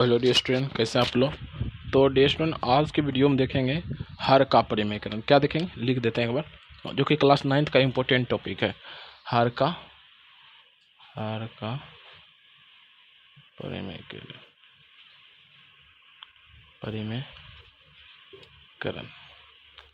Hello dear student, कैसे आप लोग। तो डियर स्टूडेंट, आज के वीडियो में देखेंगे हर का परिमेयकरण। क्या देखेंगे, लिख देते हैं एक बार, जो कि क्लास 9th का इम्पोर्टेंट टॉपिक है। हर का परिमेयकरण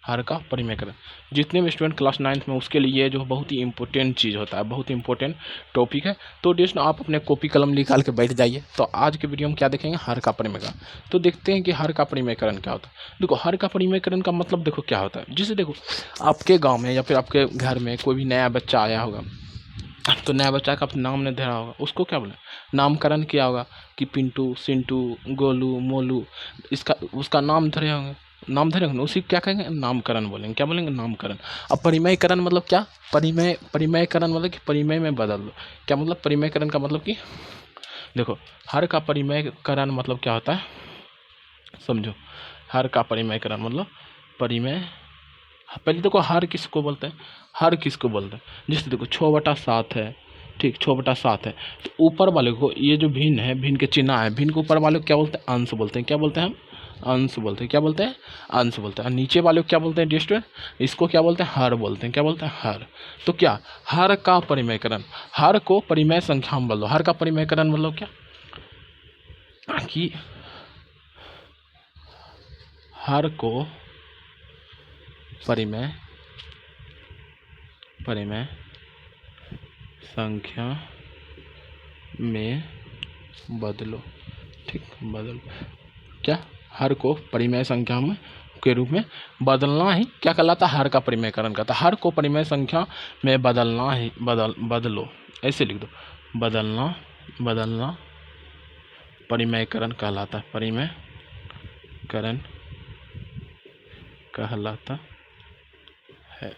हर का परिमेयकरण। जितने भी स्टूडेंट क्लास 9th में, उसके लिए जो बहुत ही इंपॉर्टेंट चीज़ होता है, बहुत ही इंपॉर्टेंट टॉपिक है। तो डियर आप अपने कॉपी कलम निकाल के बैठ जाइए। तो आज के वीडियो में क्या देखेंगे, हर का परिमेयकरण। तो देखते हैं कि हर का परिमेयकरण क्या होता है। देखो, हर का परिमेयकरण का मतलब देखो क्या होता है। जैसे देखो, आपके गाँव में या फिर आपके घर में कोई भी नया बच्चा आया होगा, तो नया बच्चा का नाम नहीं धरा होगा, उसको क्या बोले, नामकरण किया होगा कि पिंटू, सिंटू, गोलू, मोलू, इसका उसका नाम धरे होंगे, नाम धरे होंगे, उसी क्या कहेंगे, नामकरण बोलेंगे। क्या बोलेंगे, नामकरण। अब परिमेयकरण मतलब क्या, परिमेयकरण मतलब कि परिमेय में बदल दो। क्या मतलब परिमेयकरण का मतलब कि देखो, हर का परिमेयकरण मतलब क्या होता है, समझो। हर का परिमेयकरण मतलब परिमेय। पहले देखो, हर किसको बोलते हैं, हर किसको बोलते हैं। जैसे देखो 6/7 है, ठीक, 6/7 है। तो ऊपर वाले को, ये जो भिन्न है, भिन्न के चिन्ह है, भिन्न के ऊपर वाले को क्या बोलते हैं, अंश बोलते हैं। क्या बोलते हैं हम, अंश बोलते हैं। क्या बोलते हैं, अंश बोलते हैं। और नीचे वाले को क्या बोलते हैं डिस्टेंस, इसको क्या बोलते हैं, हर बोलते हैं। क्या बोलते हैं, हर। तो क्या, हर का परिमेयकरण, हर को परिमेय संख्या में बदलो। हर का परिमेयकरण मतलब क्या कि हर को परिमेय संख्या में बदलो, ठीक, बदलो। क्या, हर को परिमेय संख्या में के रूप में बदलना ही क्या कहलाता है, हर का परिमेयकरण कहता है। हर को परिमेय संख्या में बदलना ही बदलो, ऐसे लिख दो, बदलना परिमेयकरण कहलाता है, परिमेयकरण कहलाता है।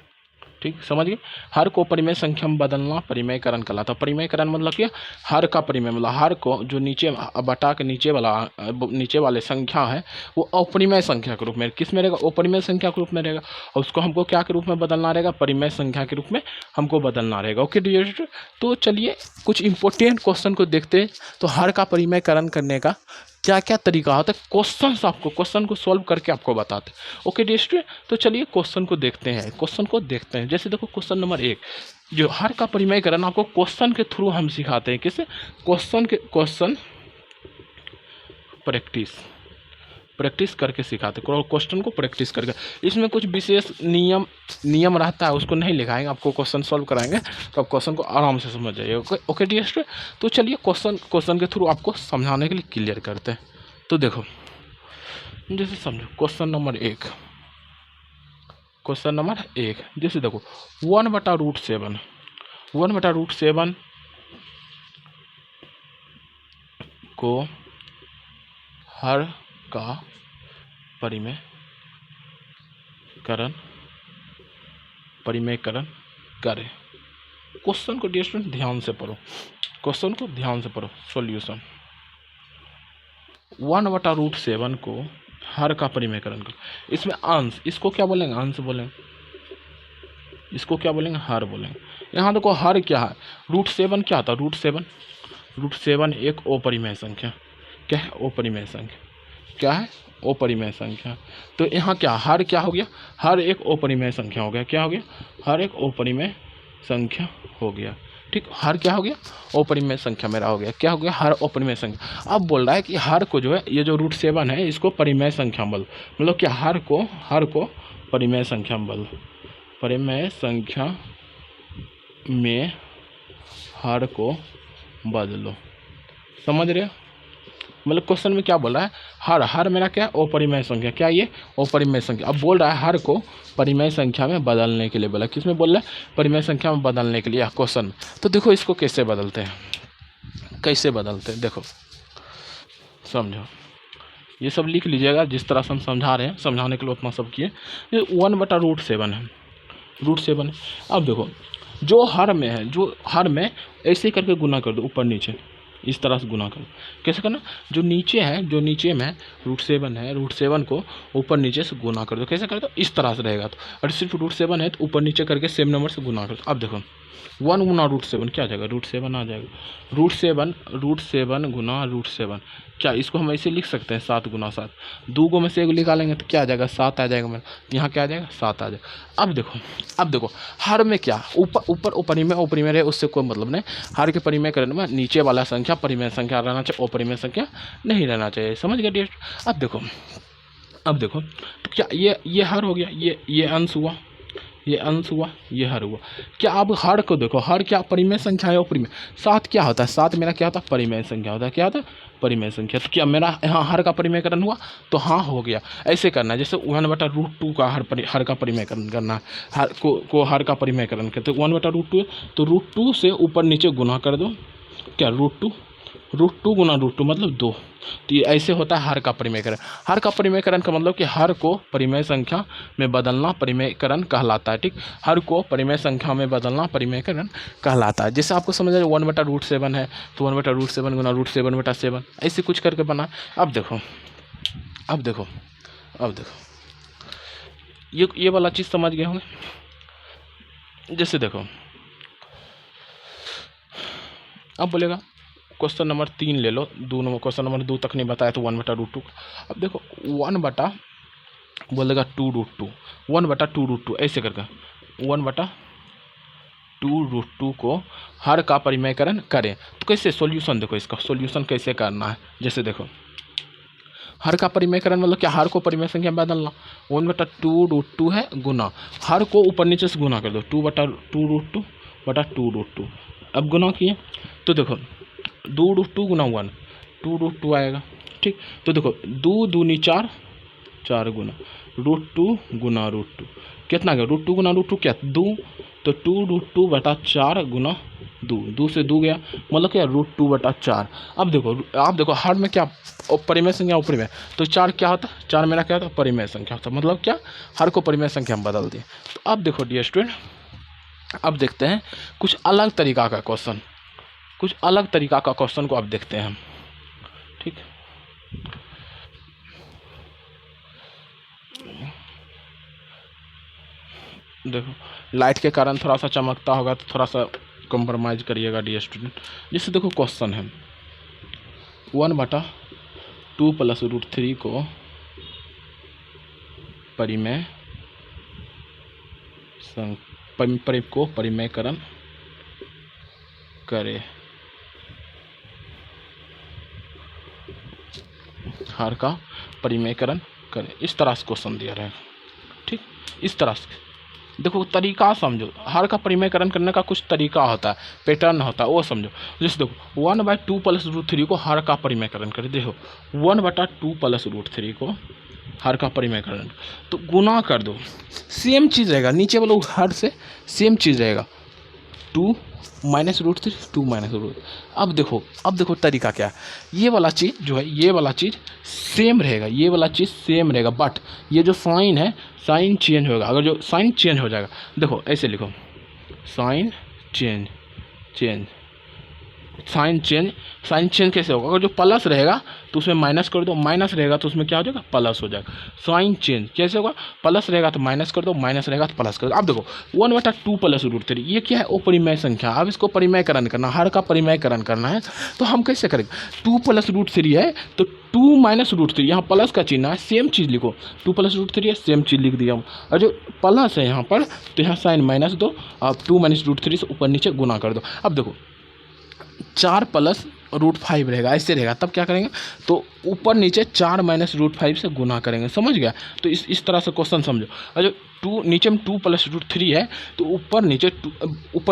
ठीक, समझ गए। हर को परिमेय संख्या में बदलना परिमेयकरण कहलाता है। परिमेयकरण मतलब क्या, हर का परिमेय मतलब हर को जो नीचे बटा के नीचे वाले संख्या है, वो अपरिमेय संख्या के रूप में किस में रहेगा, अपरिमेय संख्या के रूप में रहेगा। और उसको हमको क्या के रूप में बदलना रहेगा, परिमेय संख्या के रूप में हमको बदलना रहेगा। ओके डियर, तो चलिए कुछ इंपॉर्टेंट क्वेश्चन को देखते हैं। तो हर का परिमेयकरण करने का क्या क्या तरीका होता है, क्वेश्चन को सॉल्व करके आपको बताते हैं। ओके डियर, तो चलिए क्वेश्चन को देखते हैं। जैसे देखो, क्वेश्चन नंबर 1, जो हर का परिमेयकरण आपको क्वेश्चन के थ्रू हम सिखाते हैं। किससे, क्वेश्चन प्रैक्टिस करके सिखाते, क्वेश्चन को प्रैक्टिस करके। इसमें कुछ विशेष नियम रहता है, उसको नहीं लिखाएंगे, आपको क्वेश्चन सॉल्व कराएंगे तो आप क्वेश्चन को आराम से समझ जाइए। ओके डियर, तो चलिए क्वेश्चन के थ्रू आपको समझाने के लिए क्लियर करते हैं। तो देखो, जैसे समझो क्वेश्चन नंबर 1, जैसे देखो 1/√7 को हर का परिमेयकरण करें। क्वेश्चन को डियर ध्यान से पढ़ो, सॉल्यूशन। 1/√7 को हर का परिमेयकरण करो। इसमें अंश, इसको क्या बोलेंगे, अंश बोलेंगे, इसको क्या बोलेंगे, हर बोलेंगे। यहाँ देखो हर क्या है, √7 क्या था, √7 एक अपरिमेय संख्या। क्या है, अपरिमेय संख्या। क्या है, अपरिमेय संख्या। तो यहाँ क्या, हर क्या हो गया, हर एक अपरिमेय संख्या हो गया। क्या हो गया, हर एक अपरिमेय संख्या हो गया। ठीक, हर क्या हो गया, अपरिमेय संख्या मेरा हो गया। क्या हो गया, हर अपरिमेय संख्या। अब बोल रहा है कि हर को जो है, ये जो √7 है, इसको परिमेय संख्या में बदलो। मतलब क्या, हर को परिमेय संख्या में बदलो, परिमेय संख्या में हर को बदलो। समझ रहे हो, मतलब क्वेश्चन में क्या बोल रहा है, हर मेरा क्या, अपरिमेय संख्या। क्या ये, अपरिमेय संख्या। अब बोल रहा है हर को परिमेय संख्या में बदलने के लिए बोला। किस में बोल रहा है, परिमेय संख्या में बदलने के लिए क्वेश्चन में। तो देखो इसको कैसे बदलते हैं, देखो समझो, ये सब लिख लीजिएगा जिस तरह से हम समझा रहे हैं, समझाने के लिए उतना सब किए। ये 1/√7 है, √7 है। अब देखो, जो हर में ऐसे करके गुना कर दो, ऊपर नीचे इस तरह से गुना करो। कैसे करना, जो नीचे में √7 है, √7 को ऊपर नीचे से गुना कर दो। कैसे कर दो, इस तरह से रहेगा। तो और सिर्फ √7 है तो ऊपर नीचे करके सेम नंबर से गुना कर दो। अब देखो 1 गुना √7 क्या आ जाएगा, √7 आ जाएगा। √7 गुना √7 क्या इसको हम ऐसे लिख सकते हैं 7 गुना 7। 2 को में से 1 निकालेंगे तो क्या आ जाएगा, 7 आ जाएगा मेरा। यहाँ क्या आ जाएगा, 7 आ जाएगा। अब देखो हर में क्या ऊपर अपरिमेय है, उससे कोई मतलब नहीं। हर के परिमेयकरण में नीचे वाला संख्या परिमेय संख्या रहना चाहिए, अपरिमेय संख्या नहीं रहना चाहिए। समझ गए डियर। अब देखो तो क्या ये हर हो गया, ये अंश हुआ, ये अंश हुआ, ये हर हुआ। क्या अब हर को देखो, हर क्या परिमेय संख्या है, अपरिमेय। 7 क्या होता है, 7 मेरा क्या होता है, परिमेय संख्या होता है। क्या होता है, परिमेय संख्या। तो क्या मेरा यहाँ हर का परिमेयकरण हुआ, तो हाँ हो गया। ऐसे करना है जैसे 1/√2 का हर का परिमेयकरण करना है, हर को हर का परिमेयकरण करते 1/√2 है तो √2 से ऊपर नीचे गुना कर दो। क्या √2 गुना √2 मतलब 2। तो ये ऐसे होता है हर का परिमेयकरण। हर का परिमेयकरण का मतलब कि हर को परिमेय संख्या में बदलना परिमेयकरण कहलाता है। ठीक, हर को परिमेय संख्या में बदलना परिमेयकरण कहलाता है। जैसे आपको समझ आ जाए 1/√7 है तो 1/√7 गुना √7/7 ऐसे कुछ करके बना। अब देखो ये वाला चीज़ समझ गए होंगे। जैसे देखो अब बोलेगा क्वेश्चन नंबर 3 ले लो, क्वेश्चन नंबर 2 तक नहीं बताया तो 1/√2। अब देखो 1 बोलेगा 2√2, 1/2√2 ऐसे करके 1/2√2 को हर का परिमेयकरण करें। तो कैसे सॉल्यूशन, देखो इसका सॉल्यूशन कैसे करना है। जैसे देखो हर का परिमेयकरण मतलब क्या, हर को परिमेय संख्या में बदलना। 1/2√2 है गुना, हर को ऊपर नीचे से गुना कर दो, 2/2√2 अब गुना किए तो देखो 2√2 गुना 1 2√2 आएगा। ठीक, तो देखो 2 दूनी 4 4 गुना √2 गुना √2 कितना गया, √2 गुना √2 क्या 2, तो 2√2/4 गुना 2 से 2 गया मतलब क्या √2/4। अब देखो हर में क्या परिमेय संख्या अपरिमेय, तो 4 क्या होता है, 4 मेरा क्या होता है, परिमेय संख्या होता है। मतलब क्या, हर को परिमेय संख्या में बदल दिए। तो अब देखो डियर स्टूडेंट, अब देखते हैं कुछ अलग तरीका का क्वेश्चन, को अब देखते हैं हम। ठीक, देखो लाइट के कारण थोड़ा सा चमकता होगा तो थोड़ा सा कॉम्प्रोमाइज़ करिएगा डियर स्टूडेंट। जैसे देखो क्वेश्चन है 1/2 + √3 को परिमेयकरण करे, हर का परिमेयकरण करें। इस तरह से क्वेश्चन दिया रहेगा। ठीक, इस तरह से देखो तरीका समझो, हर का परिमेयकरण करने का कुछ तरीका होता है, पैटर्न होता है, वो समझो। जैसे देखो 1/2 + √3 को हर का परिमेयकरण करें। देखो 1/2 + √3 को हर का परिमेयकरण तो गुना कर दो, सेम चीज़ रहेगा, नीचे वाला हर से सेम चीज़ रहेगा, 2 - √3 2 - √3। अब देखो तरीका क्या है। ये वाला चीज़ जो है, ये वाला चीज़ सेम रहेगा, ये वाला चीज़ सेम रहेगा, बट ये जो साइन है, साइन चेंज होगा। अगर जो साइन चेंज हो जाएगा, देखो ऐसे लिखो, साइन चेंज कैसे होगा, अगर जो प्लस रहेगा तो उसमें माइनस कर दो, माइनस रहेगा तो उसमें क्या हो जाएगा, प्लस हो जाएगा। साइन चेंज कैसे होगा, प्लस रहेगा तो माइनस कर दो, माइनस रहेगा तो प्लस कर दो। अब देखो 1/2 + √3 ये क्या है, अपरिमेय संख्या। अब इसको परिमेयकरण करना, हर का परिमेयकरण करना है तो हम कैसे करेंगे, 2 + √3 है तो 2 - √3, यहाँ प्लस का चिन्ह है, सेम चीज़ लिखो, 2 + √3 है, सेम चीज़ लिख दिया। और जो प्लस है यहाँ पर तो यहाँ साइन माइनस दो, अब 2 - √3 से ऊपर नीचे गुना कर दो। अब देखो 4 + √5 रहेगा, ऐसे रहेगा, तब क्या करेंगे, तो ऊपर नीचे 4 - √5 से गुना करेंगे। समझ गया, तो इस तरह से क्वेश्चन समझो। और जो 2 नीचे में 2 + √3 है तो ऊपर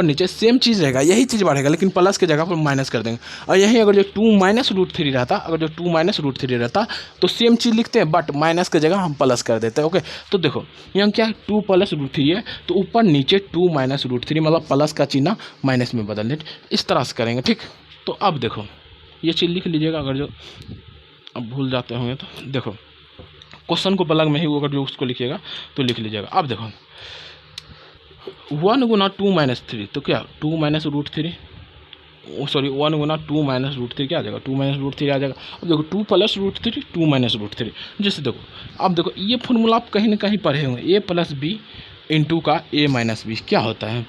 नीचे सेम चीज़ रहेगा, यही चीज़ बढ़ेगा, लेकिन प्लस के जगह पर माइनस कर देंगे। और यहीं अगर जो 2 - √3 रहता, तो सेम चीज़ लिखते हैं, बट माइनस के जगह हम प्लस कर देते हैं। ओके, तो देखो यहाँ क्या है, 2 + √3 है तो ऊपर नीचे 2 - √3 मतलब प्लस का चिन्ह माइनस में बदल दें। इस तरह से करेंगे। ठीक, तो अब देखो ये चीज़ लिख लीजिएगा, अगर जो अब भूल जाते होंगे तो देखो क्वेश्चन को पलग में ही अगर जो उसको लिखिएगा तो लिख लीजिएगा। अब देखो 1 गुना 2 - 3 तो क्या 2 - √3, सॉरी 1 गुना 2 - √3 क्या आ जाएगा, 2 - √3 आ जाएगा। अब देखो 2 + √3 2 - √3। जैसे देखो अब देखो ये फॉर्मूला आप कहीं ना कहीं पढ़े होंगे, a + b * का a - b क्या होता है,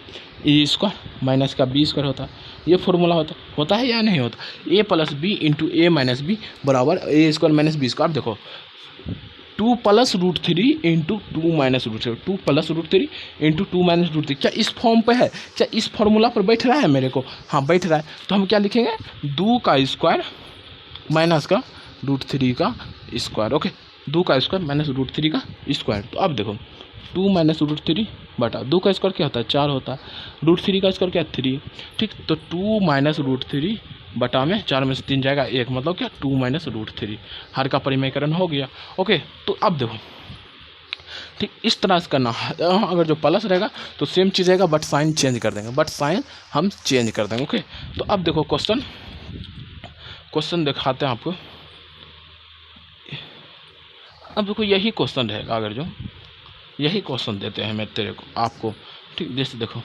ए स्क्वायर माइनस का बी स्क्वायर होता है। ये फॉर्मूला होता है या नहीं होता? A plus B into A minus B बराबर A square minus B square. देखो 2 plus root three into 2 minus root three, 2 plus root three into 2 minus root three, क्या इस फॉर्म पे है? क्या इस फॉर्मूला पर बैठ रहा है मेरे को? हाँ बैठ रहा है। तो हम क्या लिखेंगे? 2 का स्क्वायर माइनस का रूट थ्री का स्क्वायर। ओके, 2 का स्क्वायर माइनस रूट थ्री का स्क्वायर। तो अब देखो 2 माइनस रूट थ्री बटा 2 का स्क्वायर क्या होता है? 4 होता है। रूट थ्री का स्क्वायर क्या है? 3। ठीक, तो 2 माइनस रूट थ्री बटा में 4 में से 3 जाएगा 1, मतलब क्या 2 माइनस रूट थ्री। हर का परिमेयकरण हो गया। ओके, तो अब देखो ठीक इस तरह से करना है। अगर जो प्लस रहेगा तो सेम चीज़ रहेगा, बट साइन चेंज कर देंगे, बट साइन हम चेंज कर देंगे। ओके, तो अब देखो क्वेश्चन दिखाते हैं आपको। अब देखो यही क्वेश्चन रहेगा, अगर जो यही क्वेश्चन देते हैं मैं तेरे को आपको, ठीक जैसे देखो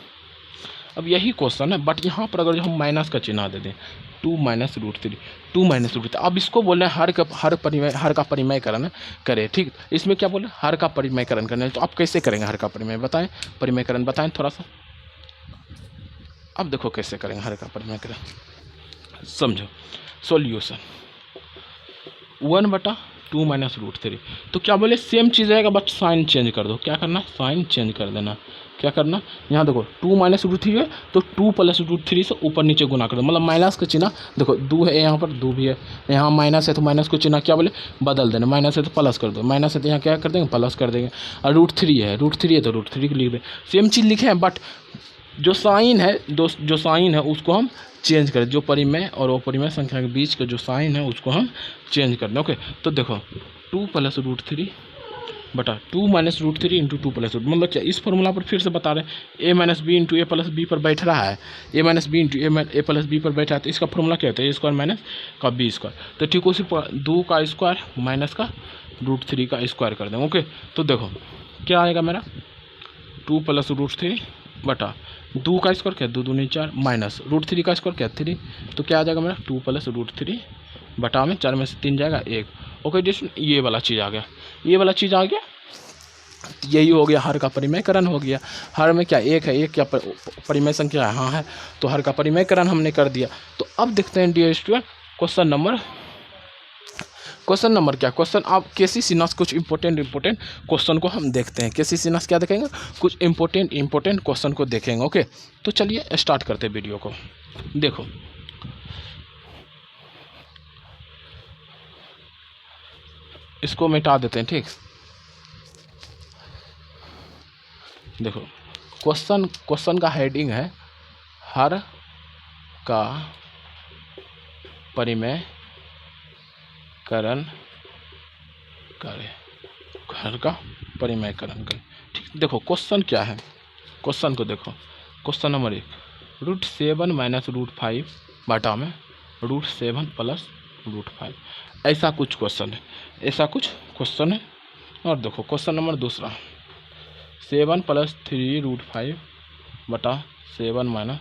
अब यही क्वेश्चन है, बट यहाँ पर अगर जो हम माइनस का चिन्ह दे दें 2 minus root three, 2 minus root three, अब इसको बोल रहे हैं हर का परिमेयकरण करें। ठीक, इसमें क्या बोले? हर का परिमेयकरण करना है। तो आप कैसे करेंगे हर का परिमेय? बताएं, परिमेयकरण बताएं थोड़ा सा। अब देखो कैसे करेंगे हर का परिमेयकरण, समझो। सॉल्यूशन 1/2 माइनस रूट थ्री, तो क्या बोले? सेम चीज़ रहेगा, बट साइन चेंज कर दो। क्या करना? साइन चेंज कर देना। क्या करना? यहाँ देखो 2 माइनस रूट थ्री है, तो 2 प्लस रूट थ्री से ऊपर नीचे गुना कर दो, मतलब माइनस का चिन्ह देखो 2 है, यहाँ पर 2 भी है, यहाँ माइनस है तो माइनस को चिन्ह क्या बोले? बदल देना। माइनस है तो प्लस कर दो, माइनस है तो यहाँ क्या कर देंगे? प्लस कर देंगे। और रूट थ्री है तो रूट थ्री लिख दें। सेम चीज़ लिखे हैं, बट जो साइन है उसको हम चेंज करें। जो परिमेय और अपरिमेय संख्या के बीच का जो साइन है उसको हम चेंज कर दें। ओके, तो देखो 2 प्लस रूट थ्री बटा 2 minus root three into 2 plus root, मतलब क्या इस फॉर्मूला पर फिर से बता रहे हैं ए minus b into a plus B पर बैठ रहा है, ए minus b into a plus B पर बैठा है। तो इसका फॉर्मूला क्या होता है? ए स्क्वायर माइनस का बी स्क्वायर। तो ठीक उसी 2 का स्क्वायर माइनस का रूट थ्री का स्क्वायर कर दें। ओके, तो देखो क्या आएगा मेरा? 2 प्लस रूट थ्री बटा 2 का स्क्वायर क्या? 2 दूनी 4 माइनस रूट थ्री का स्क्वायर क्या? 3। तो क्या आ जाएगा मेरा? 2 प्लस रूट थ्री बटा में 4 में से 3 जाएगा 1। ओके, जिस ये वाला चीज़ आ गया, ये वाला चीज़ आ गया। यही हो गया, हर का परिमेयकरण हो गया। हर में क्या 1 है? 1 क्या परिमेय संख्या है? हाँ है, तो हर का परिमेयकरण हमने कर दिया। तो अब देखते हैं डियर स्टूडेंट क्वेश्चन नंबर क्या? क्वेश्चन आप केसी सिन्हास कुछ इंपॉर्टेंट क्वेश्चन को हम देखते हैं। केसी सिन्हास क्या देखेंगे? कुछ इंपॉर्टेंट क्वेश्चन को देखेंगे। ओके, तो चलिए स्टार्ट करते हैं वीडियो को। देखो इसको मिटा देते हैं। ठीक, देखो क्वेश्चन का हेडिंग है हर का परिमेयकरण करें, हर का परिमेयकरण करें। ठीक, देखो क्वेश्चन क्या है? क्वेश्चन को देखो। क्वेश्चन नंबर 1, √7 माइनस √5 बटा में √7 प्लस √5, ऐसा कुछ क्वेश्चन है। और देखो क्वेश्चन नंबर दूसरा, 7 प्लस 3√5 बटा 7 माइनस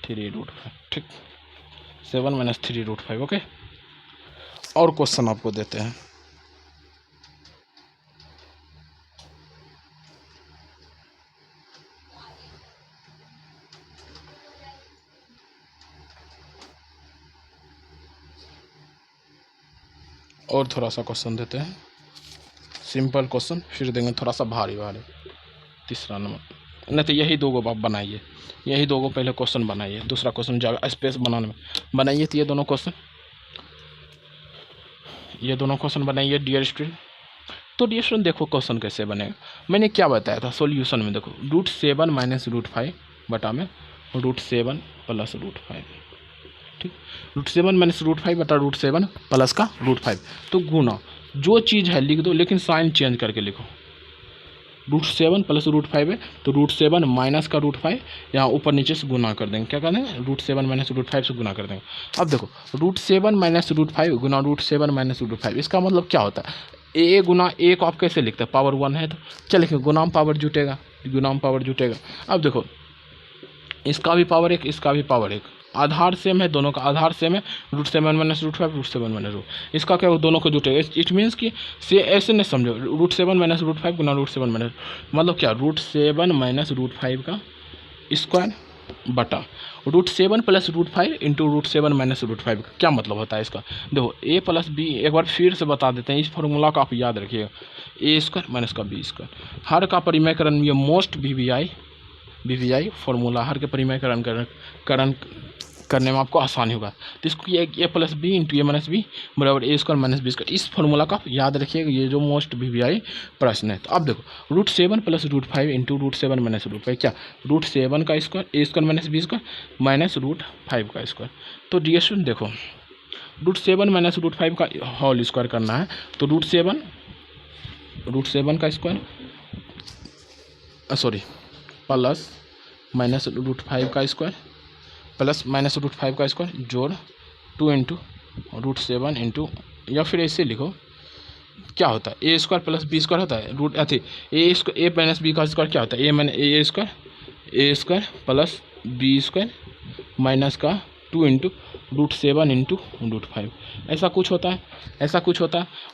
3√5। ठीक, 7 माइनस 3√5। ओके, और क्वेश्चन आपको देते हैं। और थोड़ा सा क्वेश्चन देते हैं, सिंपल क्वेश्चन, फिर देंगे थोड़ा सा भारी। तीसरा नंबर नहीं तो यही दो आप बनाइए, यही दो पहले क्वेश्चन बनाइए, दूसरा क्वेश्चन जाएगा स्पेस बनाने में। बनाइए तो ये दोनों क्वेश्चन बनाइए डियर स्टूडेंट। तो डियर स्टूडेंट देखो क्वेश्चन कैसे बनेगा, मैंने क्या बताया था सॉल्यूशन में। देखो √7 माइनस √5 बटा में √7 प्लस √5। ठीक, √7 माइनस √5 बटा √7 प्लस का √5। तो गुना जो चीज़ है लिख दो, लेकिन साइन चेंज करके लिखो। √7 प्लस √5 है, तो √7 माइनस का √5 यहाँ ऊपर नीचे से गुना कर देंगे। क्या कर देंगे? √7 माइनस √5 से गुना कर देंगे। अब देखो √7 माइनस √5 गुना √7 माइनस √5, इसका मतलब क्या होता है? ए गुना ए को आप कैसे लिखते हैं? पावर 1 है तो क्या लिखेंगे? गुना में पावर जुटेगा। अब देखो इसका भी पावर 1, इसका भी पावर 1, आधार सेम है, दोनों का आधार सेम है। √7 माइनस √5, √7 माइनस इसका क्या दोनों को जुटेगा। इट मीन्स कि से ऐसे नहीं समझो, √7 माइनस √5 गुना √7 माइनस, मतलब क्या √7 माइनस √5 का स्क्वायर बटा √7 प्लस √5 इंटू √7 माइनस √5। क्या मतलब होता है इसका? देखो a प्लस बी, एक बार फिर से बता देते हैं, इस फॉर्मूला को आप याद रखिएगा, ए स्क्वायर माइनस का बी स्क्वायर। हर का परिमेयकरण, ये मोस्ट वीवीआई फॉर्मूला, हर के परिमेयकरण करने में आपको आसानी होगा। तो इसको ए प्लस बी इंटू ए माइनस बी बराबर A square minus B square, इस फॉर्मूला का आप याद रखिएगा, ये जो मोस्ट वीवीआई प्रश्न है। तो अब देखो √7 प्लस √5 इंटू √7 माइनस √5, क्या √7 का square a square minus B square minus √5 का स्क्वायर। तो डियर स्टूडेंट देखो √7 माइनस √5 का होल स्क्वायर करना है, तो √7 का स्क्वायर सॉरी प्लस माइनस √5 का स्क्वायर प्लस माइनस √5 का स्क्वायर जोड़ 2 इंटू √7 इंटू, या फिर ऐसे लिखो, क्या होता है ए स्क्वायर प्लस बी स्क्वायर होता है, रूट अथी ए माइनस बी का स्क्वायर क्या होता है, ए square plus B square minus का 2 इंटू √7 इंटू √5, ऐसा कुछ होता है।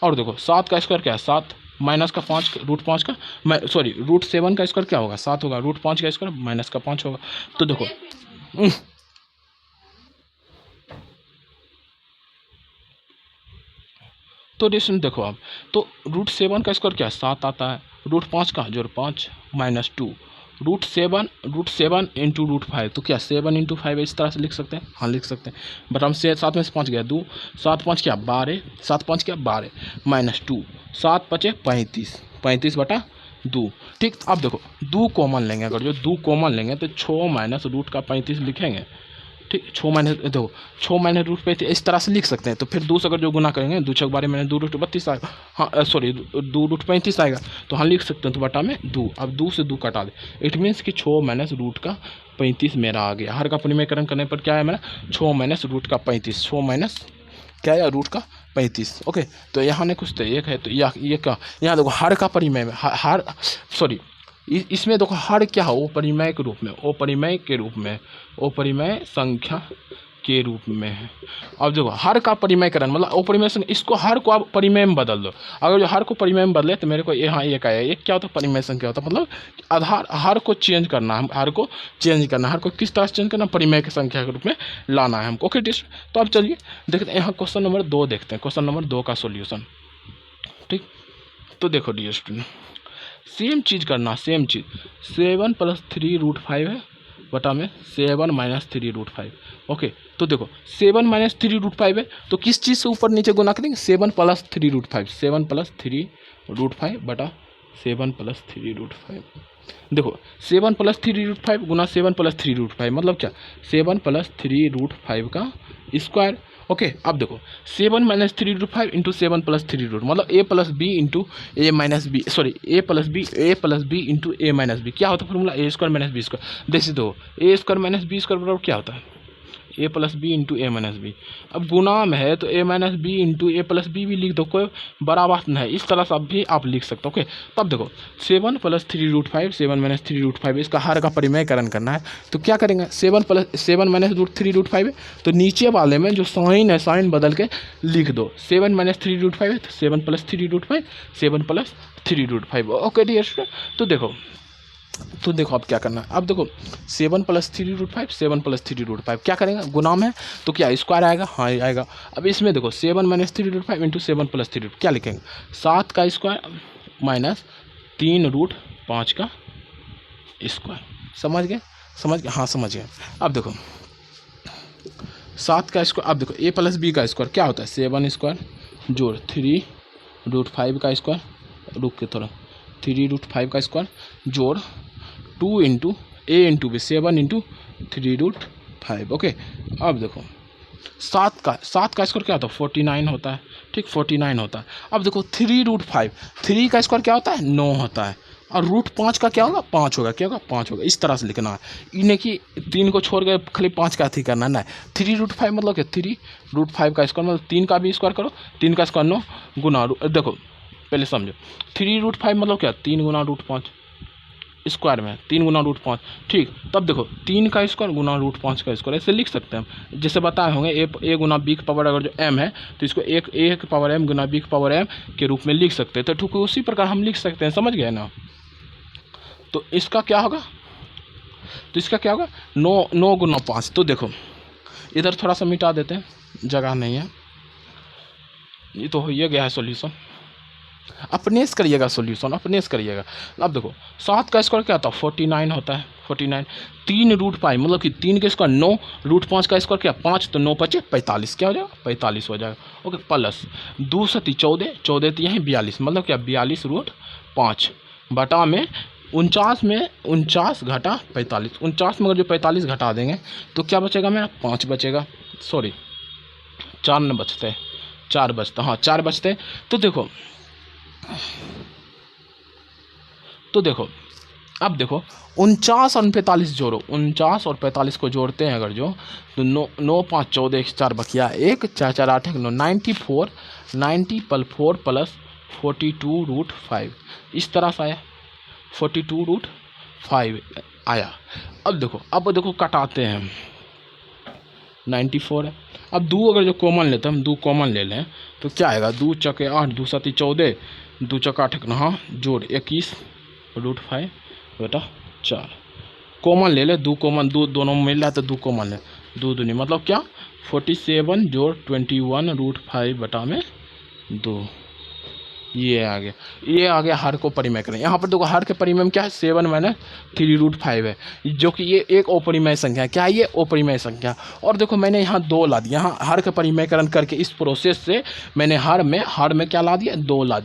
और देखो 7 का स्क्वायर क्या है, 7 माइनस का 5 √5 का √7 का स्क्वायर क्या होगा, 7 होगा, √5 का स्क्वायर माइनस का 5 होगा। तो देखो तो डिस्टेंस देखो आप, तो √7 का स्क्वायर क्या है, 7 आता है, √5 का जोड़ 5 माइनस 2, √7 इंटू √5, तो क्या 7 इंटू 5 इस तरह से लिख सकते हैं, हाँ लिख सकते हैं, बट हम 7 में से 5 गया 2, 7 5 क्या 12, 7 5 क्या 12 माइनस 2, 7 5 35 बटा 2। ठीक, अब देखो 2 कॉमन लेंगे, अगर जो 2 कॉमन लेंगे तो 6 माइनस रूट का 35 लिखेंगे। ठीक, 6 माइनस देखो 6 माइनस √35 इस तरह से लिख सकते हैं। तो फिर 2 से अगर जो गुना करेंगे 2 6 12 मैंने 2 √32 आएगा, हाँ सॉरी 2 √35 आएगा, तो हाँ लिख सकते हैं, तो बटा में 2, अब 2 से 2 कटा दे, इट मीन्स कि 6 माइनस रूट का 35 मेरा आ गया। हर का परिमेयकरण करने पर क्या है मेरा, 6 माइनस रूट का 35, 6 माइनस क्या है रूट का 35। ओके, तो यहाँ ने कुछ तो एक है, तो ये क्या, यहाँ देखो हर का परिमेय में हर सॉरी इसमें देखो हर क्या है, वो परिमेय के रूप में, वो परिमेय संख्या के रूप में है। अब देखो हर का परिमेयकरण मतलब वो परिमेय संख्या, इसको हर को आप परिमेय में बदल दो, अगर जो हर को परिमेय में बदले तो मेरे को यहाँ एक आया, एक क्या होता है परिमेय संख्या होता है, मतलब आधार हर को चेंज करना है, हर को किस तरह से चेंज करना, परिमेय की संख्या के रूप में लाना है हमको। ओके टीचर, तो अब चलिए देखते हैं यहाँ क्वेश्चन नंबर 2 देखते हैं, क्वेश्चन नंबर 2 का सोल्यूशन। ठीक, तो देखो डियर स्टूडेंट सेम चीज़ करना, 7 प्लस 3 √5 है बटा में 7 माइनस 3 √5। ओके, तो देखो 7 माइनस 3 √5 है, तो किस चीज़ से ऊपर नीचे गुना करेंगे, 7 प्लस 3 √5, 7 प्लस 3 √5 बटा 7 प्लस 3 √5। देखो 7 प्लस 3 √5 गुना 7 प्लस 3 √5 मतलब क्या, 7 प्लस 3 √5 का स्क्वायर। ओके, अब देखो 7 माइनस 3 √5 इंटू 7 प्लस 3 √ मतलब ए प्लस बी इंटू ए माइनस बी, सॉरी ए प्लस बी इंटू ए माइनस बी, क्या होता है फॉर्मूला, ए स्क्वायर माइनस बी स्क्वायर। देखिए दो ए स्क्वायर माइनस बी स्क्वायर बराबर क्या होता है, ए प्लस बी इंटू ए माइनस बी। अब गुना में है तो ए minus b into a plus B भी लिख दो, कोई बड़ा बात नहीं है, इस तरह से भी आप लिख सकते हो। ओके, तब देखो 7 प्लस 3 √5, 7 माइनस 3 √5 इसका हर का परिमेयकरण करना है, तो क्या करेंगे 7 माइनस 3 √5 है, तो नीचे वाले में जो साइन है साइन बदल के लिख दो, 7 माइनस 3 √5 है तो 7 प्लस 3 √5, 7 प्लस 3 √5। ओके डियर, तो देखो अब क्या करना है, अब देखो 7 प्लस 3 √5, 7 प्लस 3 √5 क्या करेंगे, गुना में तो क्या स्क्वायर आएगा, हाँ आएगा। अब इसमें देखो 7 माइनस 3 √5 इंटू 7 प्लस 3 क्या लिखेंगे, 7 का स्क्वायर माइनस 3 √5 का स्क्वायर। समझ गए, हाँ समझ गए। अब देखो 7 का स्क्वायर, अब देखो ए प्लस बी का स्क्वायर क्या होता है, 7 स्क्वायर जोड़ 3 √5 का स्क्वायर, रुक के थोड़ा 3 √5 का स्क्वायर जोड़ 2 इंटू ए इंटू बी, 7 इंटू 3 √5। ओके, अब देखो 7 का स्क्वायर क्या होता है, 49 होता है। ठीक, 49 होता है। अब देखो 3 √5, 3 का स्क्वायर क्या होता है, 9 होता है, और √5 का क्या होगा, 5 होगा, क्या होगा 5 होगा। इस तरह से लिखना है, इन्हें कि 3 को छोड़ के खाली 5 का ठीक करना है। 3 √5 मतलब क्या, 3 √5 का स्क्वायर मतलब 3 का भी स्क्वायर करो, 3 का स्क्वायर 9 गुना, देखो पहले समझो 3 √5 मतलब क्या, 3 गुना √5 स्क्वायर में 3 गुना √5। ठीक, तब देखो 3 का स्क्वायर गुना √5 का स्क्वायर, ऐसे लिख सकते हैं। जैसे बताए होंगे ए गुना बी की पावर अगर जो m है तो इसको ए की पावर m गुना बी की पावर m के रूप में लिख सकते हैं। तो ठीक उसी प्रकार हम लिख सकते हैं, समझ गए ना। तो इसका क्या होगा, तो इसका क्या होगा 9 गुना 5। तो देखो इधर थोड़ा सा मिटा देते हैं, जगह नहीं है। ये तो हो ही गया है सॉल्यूशन। अपने से करिएगा सॉल्यूशन, अपने से करिएगा। अब देखो 7 का स्क्वायर क्या होता है 49 होता है 49। 3 रूट पाई मतलब कि 3 के स्क्वायर 9, रूट 5 का स्क्वायर क्या 5, तो 9 5 45 क्या हो जाएगा 45 हो जाएगा। ओके प्लस 2 सती 14, 14 तो यहीं 42 मतलब क्या 42 रूट 5 बटा में 49 में 49 घटा 45। 49 में अगर जो 45 घटा देंगे तो क्या बचेगा मेरा 5 बचेगा, सॉरी 4 न बचते, 4 बचते, हाँ 4 बचते। तो देखो अब देखो 49 और 45 जोड़ो, 49 और 45 को जोड़ते हैं अगर जो, तो 9 5 14 4 बकिया 1 4 4 8 9 94 90 पल 4 प्लस 42 रूट 5 इस तरह से आया 42 रूट 5 आया। अब देखो कटाते हैं 94 है। अब 2 अगर जो कॉमन लेते हैं हम 2 कॉमन ले लें तो क्या आएगा 2 चौके 8 2 सती 14 2 चौका 8 हाँ जोड़ 21 रूट 5 बेटा 4 कॉमन ले ले 2 कॉमन 2 दोनों में मिल रहा है तो 2 कॉमन ले 2 दूनी मतलब क्या 47 जोड़ 21 रूट 5 बटा में 2 ये आ गया हर को परिमेय करें। यहाँ पर देखो हर के परिमेय में क्या है 7 माइनस 3 रूट 5 है जो कि ये एक अपरिमेय संख्या है। क्या है ये अपरिमेय संख्या। और देखो मैंने यहाँ 2 ला दिया, यहाँ हर का परिमेयकरण करके इस प्रोसेस से मैंने हर में क्या ला दिया 2 ला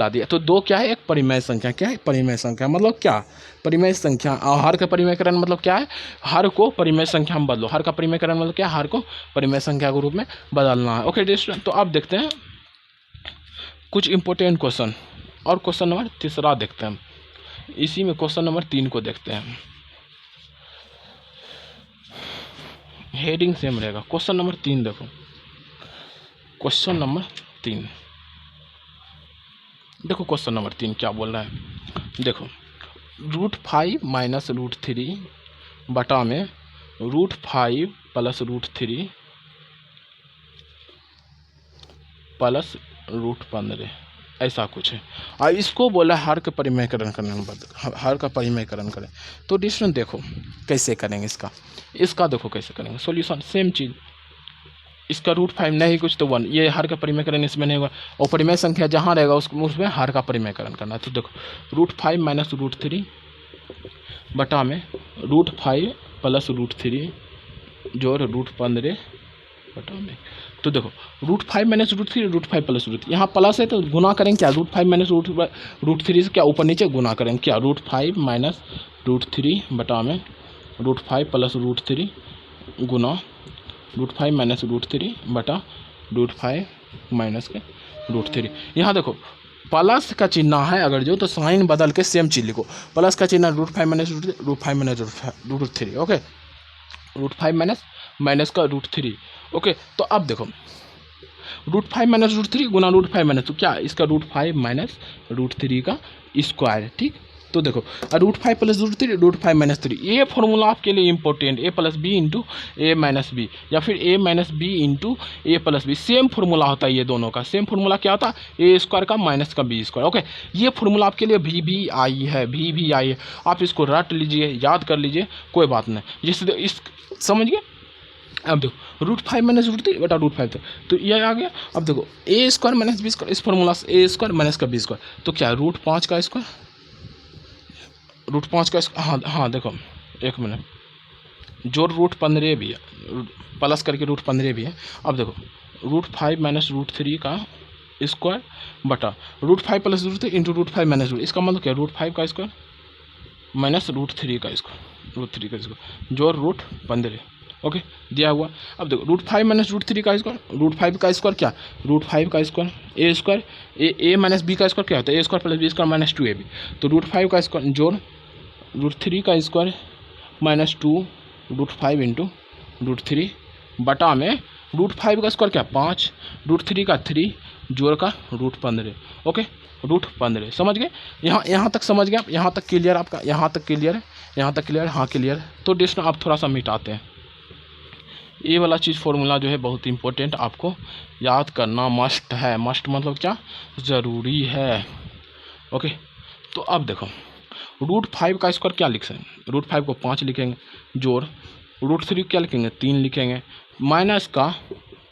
दिया। तो 2 क्या है एक परिमेय संख्या। क्या है परिमेय संख्या मतलब क्या परिमेय संख्या। और हर का परिमेयकरण मतलब क्या है हर को परिमेय संख्या में बदलो। हर का परिमेयकरण मतलब क्या हर को परिमेय संख्या के रूप में बदलना है। ओके स्टूडेंट तो अब देखते हैं कुछ इंपॉर्टेंट क्वेश्चन और क्वेश्चन नंबर 3 देखते हैं। इसी में क्वेश्चन नंबर 3 को देखते हैं, हेडिंग सेम रहेगा। क्वेश्चन नंबर 3 देखो, क्वेश्चन नंबर 3 देखो क्वेश्चन नंबर 3 क्या बोल रहा है। देखो रूट 5 माइनस रूट 3 बटा में root 5 plus root 3 plus root 15 ऐसा कुछ है। अब इसको बोला हर का परिमेयकरण करने में हर का परिमेयकरण करें। तो डिस्टेंस देखो कैसे करेंगे इसका देखो कैसे करेंगे सॉल्यूशन सेम चीज़। इसका रूट 5 नहीं कुछ तो 1 ये हर का परिमेयकरण इसमें नहीं होगा और परिमेय संख्या जहाँ रहेगा उसमें हर का परिमेयकरण करना है। तो देखो रूट 5 माइनस रूट 3 बटा में रूट 5 प्लस रूट 3 जोड़ रूट 15 बटा में। तो देखो root 5 minus root 3 root 5 plus root 3 यहाँ प्लस है तो गुना करेंगे क्या रूट 5 माइनस रूट 3 से क्या ऊपर नीचे गुना करेंगे क्या रूट 5 माइनस रूट 3 बटा में रूट 5 प्लस रूट 3 गुना रूट 5 माइनस रूट 3 बटा रूट 5 माइनस के रूट 3। यहाँ देखो प्लस का चिन्ह है अगर जो तो साइन बदल के सेम चीज लिखो। प्लस का चिन्ह root 5 minus root 5 minus root 3 okay root 5 minus का रूट 3 ओके। तो अब देखो रूट 5 माइनस रूट 3 गुना रूट 5 माइनस तो क्या इसका रूट 5 माइनस रूट 3 का स्क्वायर ठीक। तो देखो रूट 5 प्लस रूट 5 माइनस 3 ये फॉर्मूला आपके लिए important a plus B into A minus b या फिर a minus b into a plus b same formula होता है। ये दोनों का सेम फॉर्मूला क्या होता है ए स्क्वायर का माइनस का बी स्क्वायर ओके। ये फॉर्मूला आपके लिए भी आई है आप इसको रट लीजिए याद कर लीजिए कोई बात नहीं जिससे इस समझ गए। अब देखो रूट 5 माइनस रूट 3 बटा रूट 5 तो ये आ गया। अब देखो ए स्क्वायर माइनस बी स्क्वायर इस फॉर्मूला से ए स्क्वायर माइनस का बी स्क्वायर तो क्या रूट 5 का स्क्वायर हाँ देखो एक मिनट जोड़ रूट 15 भी है प्लस करके रूट 15 भी है। अब देखो रूट 5 माइनस रूट 3 का स्क्वायर बटा root 5 plus root 3 into root 5 minus root इसका मतलब क्या रूट 5 का स्क्वायर माइनस रूट 3 का स्क्वायर जोड़ रूट 15 ओके दिया हुआ। अब देखो रूट 5 माइनस रूट 3 का स्क्वायर रूट 5 का स्क्वायर क्या रूट 5 का square a square a minus b का स्क्वायर क्या होता है ए square plus B square minus 2ab तो रूट 5 का स्क्वायर जोड़ रूट 3 का square minus 2 root 5 into root 3 बटा में रूट 5 का स्क्वायर क्या 5 रूट 3 का 3 जोड़ का रूट 15 ओके रूट 15 समझ गए। यहाँ तक समझ गए आप यहाँ तक क्लियर आपका यहाँ तक क्लियर हाँ क्लियर। तो डिस्टेंस आप थोड़ा सा मिटाते हैं ये वाला चीज़ फॉर्मूला जो है बहुत इंपॉर्टेंट आपको याद करना मस्ट है। मस्ट मतलब क्या ज़रूरी है ओके। तो अब देखो √5 का स्क्वायर क्या लिख सकते हैं, √5 को 5 लिखेंगे, जोड़ √3 क्या लिखेंगे 3 लिखेंगे, माइनस का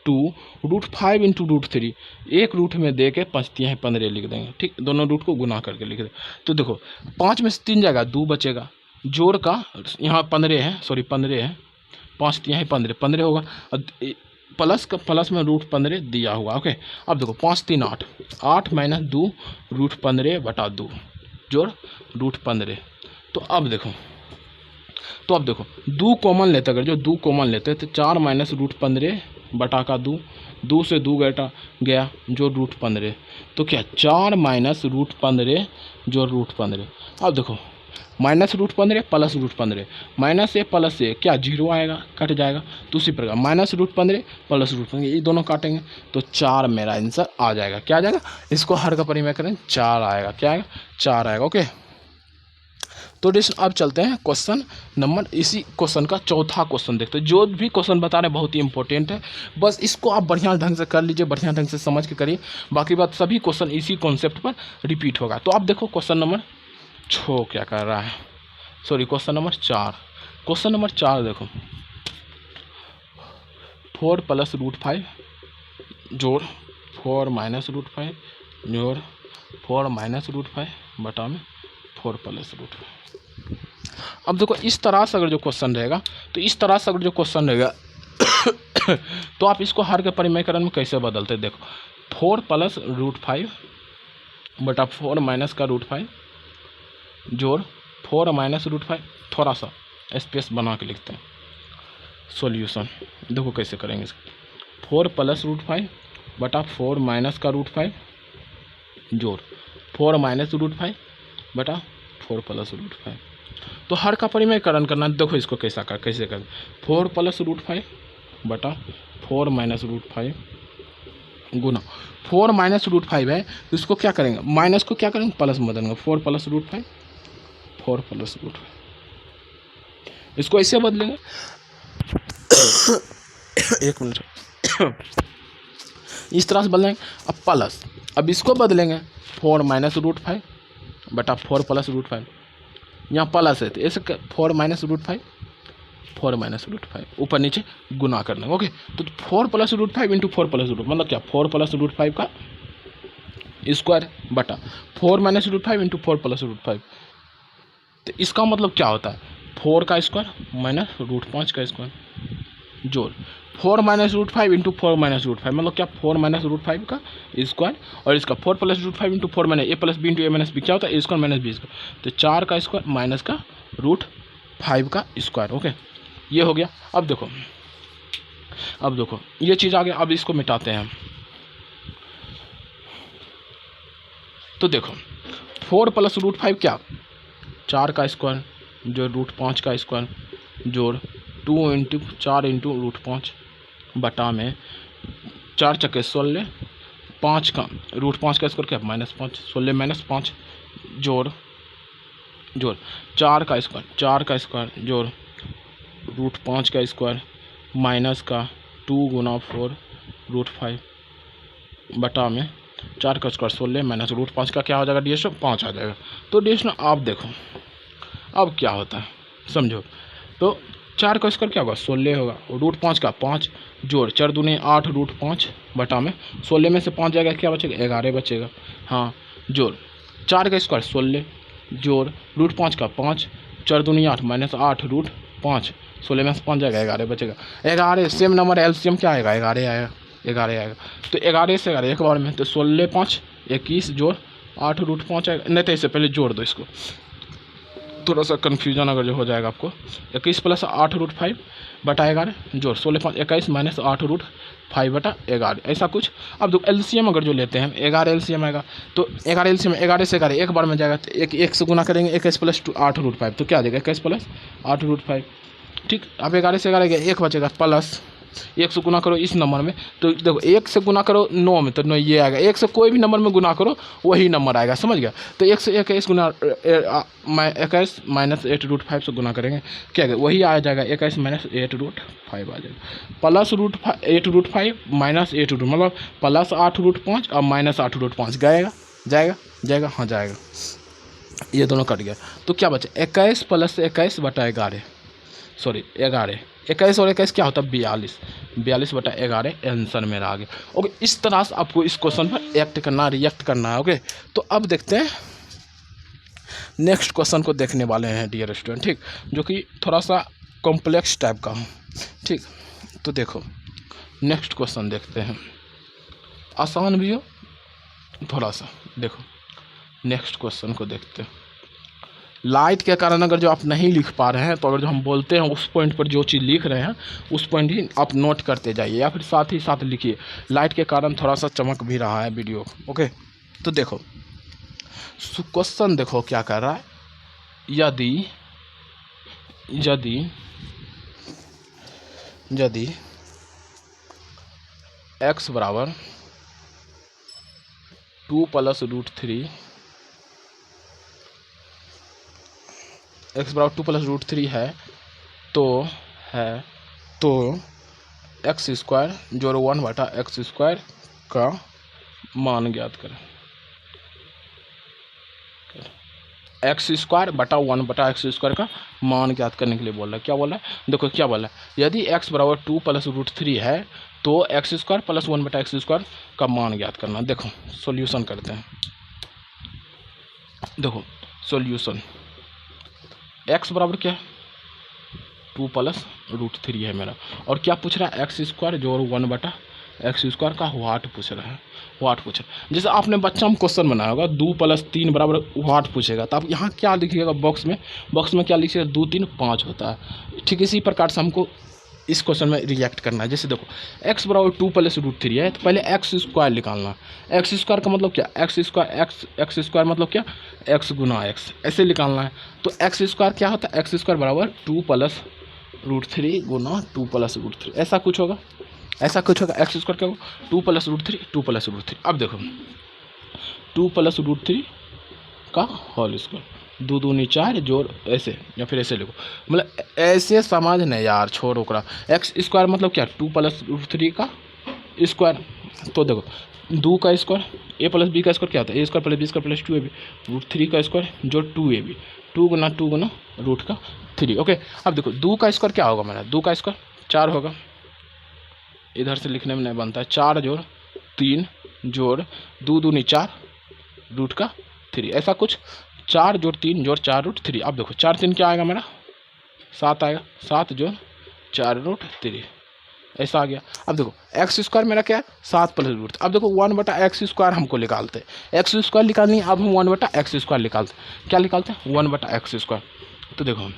2 √5 इंटू √3, एक रूट में दे के 5 तिहाई 15 लिख देंगे, ठीक, दोनों रूट को गुना करके लिख दें। तो देखो 5 में से 3 जाएगा, 2 बचेगा, जोड़ का यहाँ 15 है, सॉरी 15 है, 5 तिहाई 15 होगा, प्लस का प्लस में √15 दिया हुआ, ओके। अब देखो 5 3 8, 8 माइनस 2 √15 बटा 2 जोड़ √15। तो अब देखो 2 कॉमन लेते, अगर जो 2 कॉमन लेते तो 4 माइनस √15 बटा का 2 से 2 गया जो √15, तो क्या 4 माइनस √15 जो √15। अब देखो माइनस √15 प्लस √15, माइनस से प्लस से क्या 0 आएगा, कट जाएगा, तो उसी प्रकार माइनस √15 प्लस √15 ये दोनों काटेंगे तो 4 मेरा आंसर आ जाएगा। क्या आ जाएगा, इसको हर का परिमेय करें 4 आएगा, क्या आएगा 4 आएगा, ओके। तो अब चलते हैं क्वेश्चन नंबर, इसी क्वेश्चन का चौथा क्वेश्चन देखते हैं। जो भी क्वेश्चन बता रहे हैं बहुत ही इंपॉर्टेंट है, बस इसको आप बढ़िया ढंग से कर लीजिए, बढ़िया ढंग से समझ के करिए, बाकी बात सभी क्वेश्चन इसी कॉन्सेप्ट पर रिपीट होगा। तो आप देखो क्वेश्चन नंबर 6 क्या कर रहा है, sorry question number 4, question number 4 देखो 4 प्लस √5 जोड़ 4 माइनस √5 जोड़ 4 माइनस √5 बटा में 4 प्लस √5। अब देखो इस तरह से अगर जो क्वेश्चन रहेगा, तो इस तरह से अगर जो क्वेश्चन रहेगा तो आप इसको हर के परिमेयकरण में कैसे बदलते, देखो 4 प्लस √5 बटा 4 माइनस का √5 जोड़ 4 माइनस √5, थोड़ा सा स्पेस बना के लिखते हैं। सॉल्यूशन देखो कैसे करेंगे इसको, 4 प्लस √5 बटा 4 माइनस का √5 जोड़ 4 माइनस √5 बटा 4 प्लस √5। तो हर का परिमेयकरण करना, देखो इसको कैसे कर 4 प्लस √5 बटा 4 माइनस √5 गुना 4 माइनस √5 है, तो इसको क्या करेंगे, माइनस को क्या करेंगे प्लस में बदलेंगे, 4 प्लस √5 4 प्लस √5, इसको ऐसे बदलेंगे एक मिनट इस तरह से बदलेंगे। अब प्लस, अब इसको बदलेंगे 4 माइनस √5 बटा 4 प्लस √5, यहाँ प्लस है तो ऐसे 4 माइनस √5 4 माइनस √5 ऊपर नीचे गुना करना, ओके। तो 4 प्लस √5 इंटू 4 प्लस √5 मतलब क्या 4 प्लस √5 का स्क्वायर बटा 4 माइनस √5 इंटू 4 प्लस √5। तो इसका मतलब क्या होता है 4 का स्क्वायर माइनस √5 का स्क्वायर जोड़ 4 माइनस √5 इंटू 4 माइनस √5 मतलब क्या 4 माइनस √5 का स्क्वायर, और इसका 4 प्लस √5 इंटू 4 माइनस ए प्लस बी इंटू ए माइनस बी क्या होता है ए स्क्वायर माइनस बी स्क्वायर, तो 4 का स्क्वायर माइनस का √5 का स्क्वायर, ओके ये हो गया। अब देखो ये चीज़ आ गया, अब इसको मिटाते हैं हम। तो देखो 4 प्लस √5 क्या 4 का स्क्वायर जो √5 का स्क्वायर जोड़ 2 इंटू 4 इंटू √5 बटा में 4 चक्के 16 5 का √5 का स्क्वायर क्या -5 16 माइनस 5 जोड़ 4 का स्क्वायर जोड़ √5 का स्क्वायर माइनस का 2 गुना 4 √5 बटा में 4 का स्क्वायर 16 माइनस √5 का क्या हो जाएगा DS 5 आ जाएगा। तो DS आप देखो अब क्या होता है समझो, तो 4 का स्क्वायर क्या होगा 16 होगा, √5 का 5 जोड़ 4 दूनी 8 √5 बटा में 16 में से 5 जाएगा क्या बचेगा 11 बचेगा, हाँ जोड़ 4 का स्क्वायर 16 जोड़ √5 का 5 4 दूनी 8 माइनस 8 √5 16 में से 5 जाएगा 11 बचेगा, 11 सेम नंबर एलसीएम क्या आएगा 11 आएगा। तो 11 से 11 एक बार में, तो 16 5 21 जोड़ 8 √5 आएगा, नहीं तो इससे पहले जोड़ दो इसको, थोड़ा सा कन्फ्यूजन अगर जो हो जाएगा आपको। 21 प्लस 8 √5 बटा 11 जोड़ 16 5 21 माइनस 8 √5 बटा 11 ऐसा कुछ। अब जो एलसीएम अगर जो लेते हैं 11 एलसीएम आएगा, तो 11 एलसीएम 11 से 11 एक बार में जाएगा, तो एक से गुना करेंगे 21 प्लस 8 √5 तो क्या आ जाएगा 21 प्लस 8 √5, ठीक। अब 11 से 11 गया 1 बचेगा, प्लस 1 से गुना करो इस नंबर में, तो देखो 1 से गुना करो 9 में तो 9 ये आएगा, 1 से कोई भी नंबर में गुना करो वही नंबर आएगा, समझ गया। तो 1 से 21 गुना 21 माइनस 8 √5 से गुना करेंगे क्या आएगा वही आ जाएगा 21 माइनस 8 √5 आ जाएगा, प्लस 8 √5 माइनस 8 मतलब प्लस 8 √5 और माइनस 8 √5 जाएगा हाँ जाएगा। ये दोनों कट गया, तो क्या बचा 21 प्लस 21 बटा 11, सॉरी 11, 21 और 21 क्या होता है 42, 42 बटा 11 आंसर मेरा आ गया। ओके, इस तरह से आपको इस क्वेश्चन पर एक्ट करना, रिएक्ट करना है। ओके, तो अब देखते हैं नेक्स्ट क्वेश्चन को देखने वाले हैं डियर स्टूडेंट, ठीक, जो कि थोड़ा सा कॉम्प्लेक्स टाइप का हो, ठीक। तो देखो नेक्स्ट क्वेश्चन देखते हैं, आसान भी हो थोड़ा सा। देखो नेक्स्ट क्वेश्चन को देखते हैं। लाइट के कारण अगर जो आप नहीं लिख पा रहे हैं, तो अगर जो हम बोलते हैं उस पॉइंट पर जो चीज़ लिख रहे हैं उस पॉइंट ही आप नोट करते जाइए, या फिर साथ ही साथ लिखिए। लाइट के कारण थोड़ा सा चमक भी रहा है वीडियो। ओके, तो देखो क्वेश्चन देखो क्या कर रहा है, यदि यदि यदि x बराबर 2 प्लस रूट थ्री, x बराबर 2 प्लस रूट थ्री है तो एक्स स्क्वायर जोड़ 1 बटा एक्स स्क्वायर का मान ज्ञात करें। एक्स स्क्वायर बटा 1 बटा एक्स स्क्वायर का मान ज्ञात करने के लिए बोल रहा है। क्या बोल रहा है, देखो क्या बोल रहा है, यदि x बराबर 2 प्लस रूट थ्री है तो एक्स स्क्वायर प्लस 1 बटा एक्स स्क्वायर का मान ज्ञात करना। देखो सॉल्यूशन करते हैं। देखो सॉल्यूशन, x बराबर क्या है 2 प्लस रूट थ्री है मेरा, और क्या पूछ रहा है एक्स स्क्वायर जोड़ 1 बटा एक्स स्क्वायर का वाट पूछ रहा है, वाट पूछ रहा है। जैसे आपने बच्चा में क्वेश्चन बनाया होगा 2 प्लस 3 बराबर वाट पूछेगा, तो आप यहाँ क्या लिखिएगा बॉक्स में क्या लिखिएगा 2 3 5 होता है। ठीक इसी प्रकार से हमको इस क्वेश्चन में रिएक्ट करना है। जैसे देखो x बराबर 2 प्लस रूट थ्री है, तो पहले एक्स स्क्वायर निकालना। एक्स स्क्वायर का मतलब क्या, एक्स स्क्वायर मतलब क्या, x गुना एक्स, ऐसे निकालना है। तो एक्स स्क्वायर क्या होता है, एक्स स्क्वायर बराबर 2 प्लस रूट थ्री गुना 2 प्लस रूट थ्री, ऐसा कुछ होगा, ऐसा कुछ होगा। एक्स स्क्वायर क्या होगा 2 plus root three, 2 plus root three. अब देखो 2 प्लस रूट थ्री का होल स्क्वायर, 2 दूनी 4 जोड़ ऐसे, या फिर ऐसे लिखो, मतलब ऐसे समझ नहीं यार, छोड़ो ओकरा। एक्स स्क्वायर मतलब क्या 2 प्लस रूट थ्री का स्क्वायर। तो देखो 2 का स्क्वायर, ए प्लस बी का स्क्वायर क्या होता है, ए square plus B square plus 2ab, root three का स्क्वायर जो 2ab, 2 गुना रूट का 3। ओके, अब देखो 2 का स्क्वायर क्या होगा मेरा, 2 का स्क्वायर 4 होगा, इधर से लिखने में नहीं बनता है, 4 जोड़ 3 जोड़ 2 दूनी 4 रूट का 3, ऐसा कुछ। 4 जोड़ 3 जोड़ 4 रूट 3। अब देखो 4 3 क्या आएगा मेरा 7 आएगा, 7 जोड़ 4 रूट 3, ऐसा आ गया। अब देखो एक्स स्क्वायर मेरा क्या है 7 प्लस रूट। अब देखो 1 बटा एक्स स्क्वायर हमको निकालते हैं, एक्स स्क्वायर निकालनी है। अब हम 1 बटा एक्स स्क्वायर निकालते हैं, क्या निकालते हैं 1 बटा एक्स स्क्वायर। तो देखो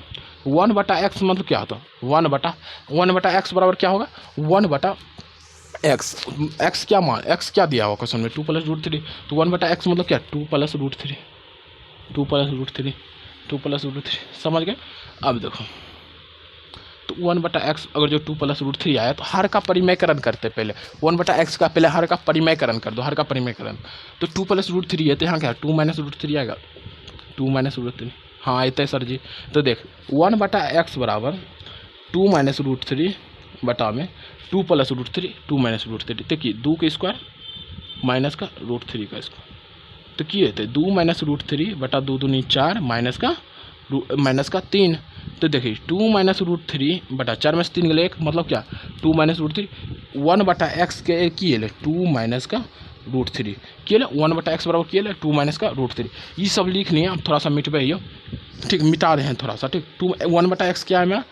1 बटा एक्स मतलब क्या होता है 1 बटा एक्स बराबर क्या होगा 1 बटा एक्स, एक्स क्या मान, एक्स क्या दिया हुआ क्वेश्चन में 2 प्लस रूट थ्री, तो 1 बटा एक्स मतलब क्या 2 plus root three, 2 plus root three, 2 plus root three, समझ गए। अब देखो तो 1 बटा एक्स अगर जो 2 प्लस रूट थ्री आया तो हर का परिमयकरण करते पहले, 1 बटा एक्स का पहले हर का परिमयकरण कर दो, हर का परिमयकरण। तो 2 प्लस रूट थ्री है तो यहाँ क्या 2 माइनस रूट थ्री आएगा, 2 माइनस रूट थ्री, हाँ आते सर जी। तो देख 1 बटा एक्स बराबर 2 माइनस रूट थ्री बटा में 2 plus root three 2 minus root three, देखिए 2 का स्क्वायर माइनस का रूट थ्री का स्क्वायर, तो क्या होते 2 माइनस रूट थ्री बटा 2 दूनी 4 माइनस का 3। तो देखिए 2 माइनस रूट थ्री बटा 4 में से 3 गले 1 मतलब क्या 2 माइनस रूट थ्री, 1 बटा एक्स के किए ले 2 माइनस का रूट थ्री, किए ले 1 बटा एक्स बराबर किए ले 2 माइनस का रूट थ्री। ये सब लिख लिए आप थोड़ा सा मिटवाइए, ठीक मिटा रहे हैं थोड़ा सा, ठीक। 1 बटा एक्स क्या है मेरा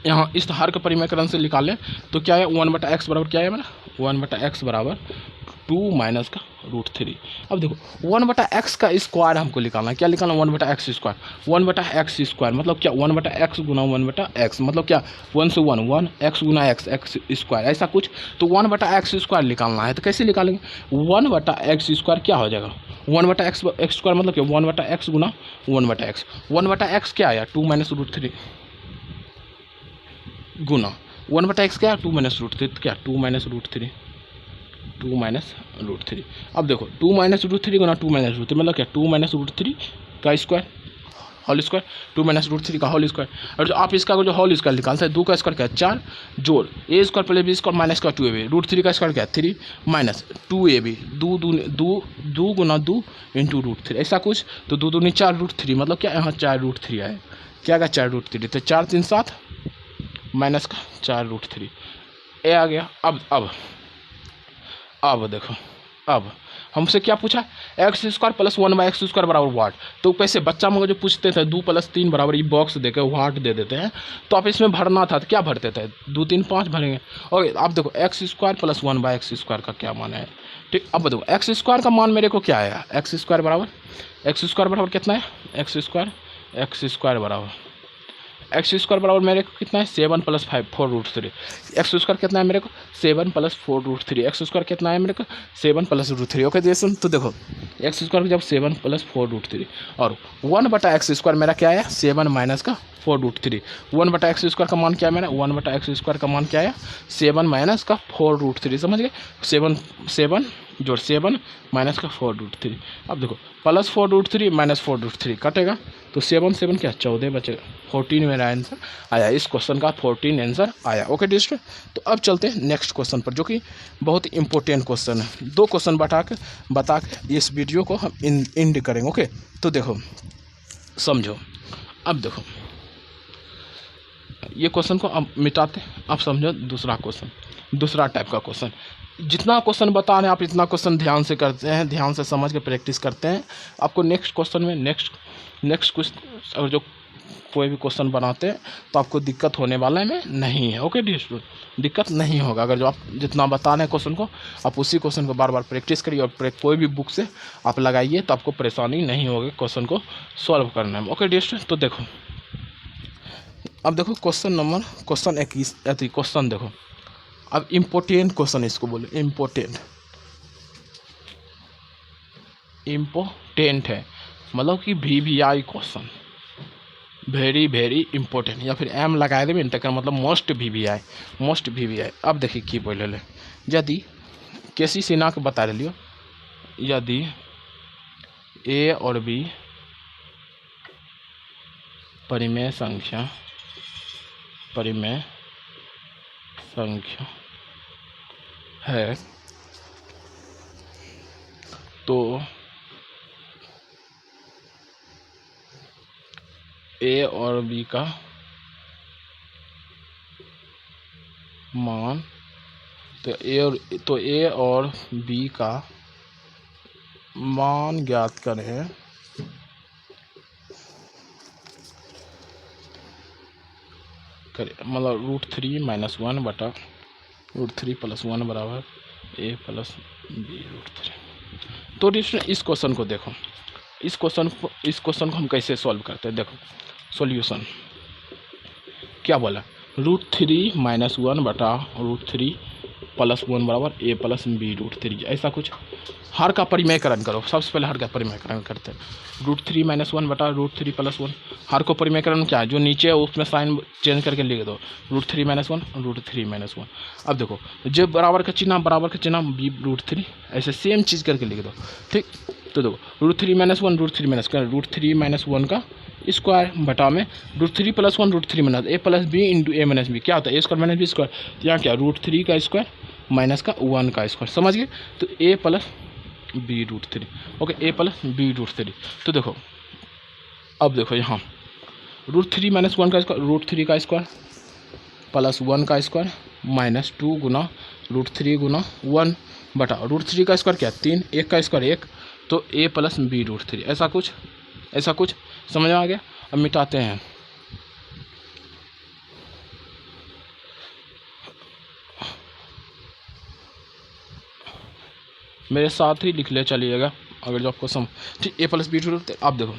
यहाँ इस हर के परिमयकरण से निकालें तो क्या है 1 बटा एक्स बराबर क्या है मेरा 1 बटा एक्स बराबर 2 माइनस का रूट थ्री। अब देखो 1 बटा एक्स का स्क्वायर हमको निकालना है, क्या निकालना 1 बटा एक्स स्क्वायर, 1 बटा एक्स स्क्वायर मतलब क्या 1 बटा एक्स गुना 1 बटा एक्स मतलब क्या 1 से 1 एक्स गुना एक्स स्क्वायर, ऐसा कुछ। तो 1 बटा एक्स स्क्वायर निकालना है तो कैसे निकालेंगे 1 बटा एक्स स्क्वायर क्या हो जाएगा 1 बटा एक्स स्क्वायर मतलब क्या 1 बटा एक्स गुना 1 बटा एक्स, 1 बटा एक्स क्या आया 2 माइनस रूट थ्री गुना 1 बटा एक्स क्या 2 माइनस रूट थ्री, क्या 2 minus root three, 2 minus root three. अब देखो 2 माइनस रूट थ्री गुना 2 माइनस रूट थ्री मतलब क्या 2 माइनस रूट थ्री का square whole square, 2 minus root 3 का होल स्क्वायर। और जो आप इसका जो होल स्क्वायर निकालते हैं, 2 का स्क्वायर क्या है 4, जोड़ A square plus B square minus का 2ab, रूट 3 का स्क्वायर क्या है 3 माइनस 2ab, 2 गुना 2 इंटू रूट 3, ऐसा कुछ। तो 2 दूनी 4 रूट 3, मतलब क्या यहाँ 4 रूट 3 आए, क्या का 4 रूट 3, तो 4 3 7 माइनस का 4 रूट 3 ए आ गया। अब देखो, अब हमसे क्या पूछा, x square plus 1/x square बराबर वाट। तो कैसे बच्चा मगर जो पूछते थे 2 + 3 बराबर ये बॉक्स देकर वाट दे देते हैं, तो आप इसमें भरना था तो क्या भरते थे, 2 3 5 भरेंगे। और आप देखो x square plus 1/x square का क्या मान है, ठीक। अब देखो एक्स स्क्वायर का मान मेरे को क्या आया, एक्स स्क्वायर बराबर कितना है, एक्स स्क्वायर बराबर मेरे को कितना है 7 + 5 4 रूट 3। एक्स स्क्वायर कितना है मेरे को 7 + 4 रूट 3, एक्स स्क्वायर कितना है मेरे को 7 + रूट 3। ओके जैसे तो देखो एक्स स्क्वायर जब 7 + 4 रूट 3 और 1/x स्क्वायर मेरा क्या आया 7 माइनस का 4 रूट 3। 1/x स्क्वायर का मान क्या है मेरा, 1/x स्क्वायर का मान क्या आया 7 माइनस का 4 रूट 3, समझ गए। 7 जोड़ 7 माइनस का 4 रूट 3। अब देखो प्लस 4 रूट 3 माइनस 4 रूट 3 कटेगा, तो 7 क्या 14 बचेगा, 14 मेरा आंसर आया। इस क्वेश्चन का 14 आंसर आया। ओके डिस्ट्र, तो अब चलते हैं नेक्स्ट क्वेश्चन पर, जो कि बहुत इंपॉर्टेंट क्वेश्चन है। 2 क्वेश्चन बता के इस वीडियो को हम एंड करेंगे। ओके, तो देखो समझो, अब देखो ये क्वेश्चन को अब मिटाते, अब समझो दूसरा क्वेश्चन, दूसरा टाइप का क्वेश्चन। जितना क्वेश्चन बता रहे हैं आप इतना क्वेश्चन ध्यान से करते हैं, ध्यान से समझ के प्रैक्टिस करते हैं, आपको नेक्स्ट क्वेश्चन में नेक्स्ट कुछ अगर जो कोई भी क्वेश्चन बनाते हैं तो आपको दिक्कत होने वाला में नहीं है। ओके डिस्ट्रो, दिक्कत नहीं होगा। अगर जो आप जितना बता रहे हैं क्वेश्चन को, आप उसी क्वेश्चन को बार बार प्रैक्टिस करिए और कोई भी बुक से आप लगाइए, तो आपको परेशानी नहीं होगी क्वेश्चन को सॉल्व करने में। ओके डिस्ट्रो, तो देखो अब देखो क्वेश्चन 21 क्वेश्चन देखो, अब इम्पोर्टेंट क्वेश्चन इसको बोले, इम्पोर्टेंट है, मतलब कि VVI क्वेश्चन, वेरी इंपॉर्टेंट, या फिर एम लगा देवे तक मतलब मोस्ट VVI। अब देखिए की बोले, यदि केसी सिन्हा के बता दिलियो, यदि A और B परिमेय संख्या है, तो A और B का मान, तो A और B का मान ज्ञात करें, मतलब √3 - 1 बटा √3 + 1 बराबर A + B √3। तो इस क्वेश्चन को देखो, इस क्वेश्चन को हम कैसे सॉल्व करते हैं। देखो सॉल्यूशन क्या बोला, √3 - 1 बटा √3 + 1 बराबर A + B √3, ऐसा कुछ। हर का परिमेयकरण करो, सबसे पहले हर का परिमेयकरण करते हैं। √3 - 1 बटा √3 + 1, हर को परिमेयकरण क्या है, जो नीचे है उसमें साइन चेंज करके लिख दो, √3 - 1 √3 - 1। अब देखो जो बराबर का चिन्ह B √3, ऐसे सेम चीज़ करके लिख दो, ठीक। तो देखो √3 - 1 √3 - √3 - 1 का स्क्वायर बटा में √3 + 1 √3 - A + B × A - B क्या होता है A² - B स्क्वायर, तो यहाँ क्या √3 का स्क्वायर माइनस का 1 का स्क्वायर, समझ गए। तो A + B √3, okay A + B √3। तो देखो अब देखो यहाँ √3 - 1 का स्क्वायर √3 का स्क्वायर प्लस 1 का स्क्वायर माइनस 2 गुना √3 गुना 1 बटा √3 का स्क्वायर क्या 3, 1 का स्क्वायर 1, तो A + B √3, ऐसा कुछ समझ आ गया। अब मिटाते हैं, मेरे साथ ही लिख ले चलिएगा अगर जो आपको समझ, ठीक। A + B √3। आप देखो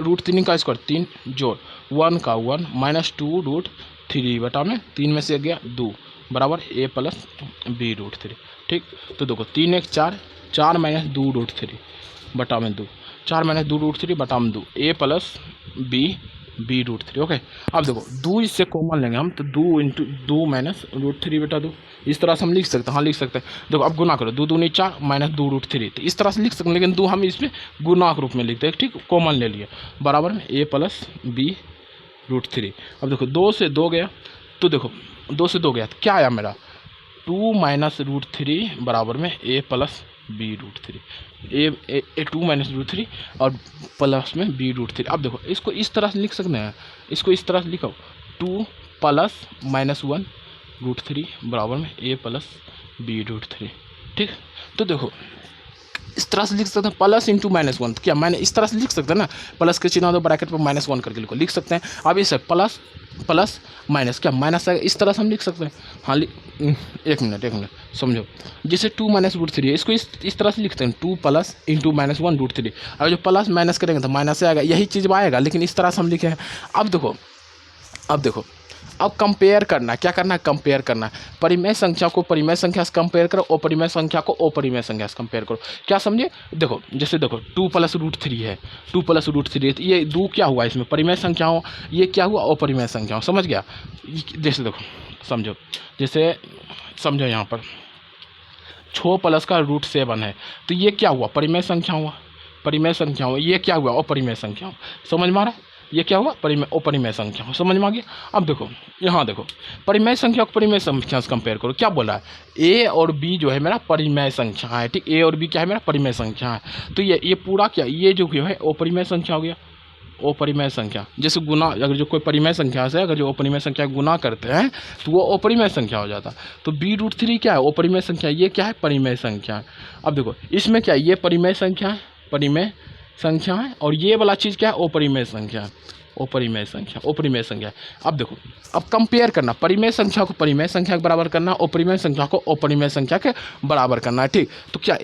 √3 का स्क्वायर 3 जोड़ 1 का 1 माइनस 2 √3 बटा में 3 में से गया 2 बराबर A + B √3, ठीक। तो देखो 3 1 4 4 माइनस 2 √3 बटा में 2, 4 माइनस 2 √3 बटा में 2 A + B b√3। ओके, अब देखो 2 इससे कॉमन लेंगे हम, तो 2 इंटू 2 माइनस √3 बेटा 2, इस तरह से हम लिख सकते हैं। हाँ लिख सकते हैं। देखो अब गुना करो, 2 दूनी 4 माइनस 2√3, तो इस तरह से लिख सकते हैं, लेकिन 2 हम इसमें गुना के रूप में लिखते हैं। ठीक, कॉमन ले लिए, बराबर में a प्लस b√3। अब देखो 2 से 2 गया, तो देखो 2 से 2 गया तो क्या आया मेरा 2 माइनस √3 बराबर में a plus b√3, A 2 minus √3 और प्लस में b√3। अब देखो इसको इस तरह से लिख सकते हैं, इसको इस तरह से लिखो 2 प्लस माइनस 1√3 बराबर में a प्लस b√3। ठीक, तो देखो इस तरह से लिख सकते हैं, प्लस इंटू माइनस 1, क्या मैंने इस तरह से लिख सकते हैं ना, प्लस के चिन्ह दो ब्रैकेट पर -1 करके लिख सकते हैं। अब इसे प्लस प्लस माइनस, क्या माइनस है, इस तरह से हम लिख सकते हैं। हाँ एक मिनट समझो, जैसे 2 माइनस √3 है, इसको इस तरह से लिखते हैं 2 प्लस इंटू माइनस 1√3। अगर जो प्लस माइनस करेंगे तो माइनस से आएगा, यही चीज़ आएगा, लेकिन इस तरह से हम लिखे हैं। अब देखो अब कंपेयर करना, क्या करना है, कंपेयर करना है। परिमेय संख्या को परिमेय संख्या से कंपेयर करो, अपरिमेय संख्या को अपरिमेय संख्या से कंपेयर करो। क्या समझे, देखो जैसे देखो 2 प्लस √3 है, 2 प्लस √3 है, तो ये 2 क्या हुआ इसमें परिमेय संख्या हो, ये क्या हुआ अपरिमेय संख्या हो, समझ गया। जैसे देखो समझो, जैसे समझो यहाँ पर 6 प्लस का √7 है, तो ये क्या हुआ परिमेय संख्या हुआ, परिमेय संख्या हुआ। ये क्या हुआ अपरिमेय संख्या हो, समझ में आ रहा है, ये क्या हुआ अपरिमेय संख्या हो, समझ में आ गया। अब देखो यहाँ देखो परिमेय संख्या को परिमेय संख्या से कंपेयर करो, क्या बोला है a और b जो है मेरा परिमेय संख्या है। ठीक, a और b क्या है मेरा परिमेय संख्या है, तो ये पूरा क्या, ये जो है अपरिमेय संख्या हो गया, अपरिमेय संख्या। जैसे गुना, अगर जो कोई परिमेय संख्या से अगर जो अपरिमेय संख्या गुना करते हैं तो वो अपरिमेय संख्या हो जाता है। तो b√3 क्या है अपरिमेय संख्या, ये क्या है परिमेय संख्या है। अब देखो इसमें क्या है, ये परिमेय संख्या है, परिमेय संख्या है, और ये वाला चीज़ क्या है अपरिमेय संख्या है, अपरिमेय संख्या, अपरिमेय संख्या। अब देखो अब कंपेयर करना, परिमेय संख्या को परिमेय संख्या के बराबर करना, अपरिमेय संख्या को अपरिमेय संख्या के बराबर करना है। ठीक, तो क्या